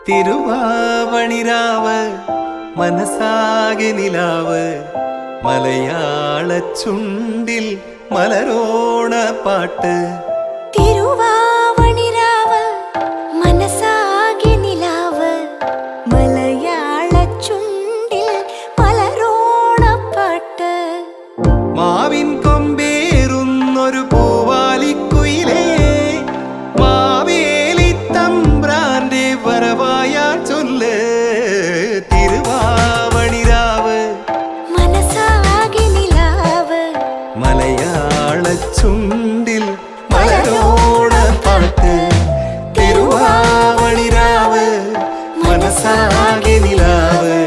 തിരുവാവണിരാവ് മനസാകെ നിലാവ് മലയാള ചുണ്ടിൽ മലരോണ പാട്ട്. തിരുവാവണിരാവ് മനസാകെ നിലാവ് മലയാള ചുണ്ടിൽ മലരോണ പാട്ട്. മാവിൻ കൊമ്പേറുന്നൊരു പൂവാലിക്കുയിലേ മാവേലി തമ്പ്രാന്റെ വരവായാൽ ചൊല്ല്. തിരുവാവണിരാവ് മനസാകെ നിലാവ് മലയാള ചുണ്ടിൽ മലരോണ പാട്ട്. തിരുവാവണിരാവ് മനസാകെ നിലാവ്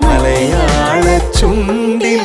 മലയാള ചുണ്ടിൽ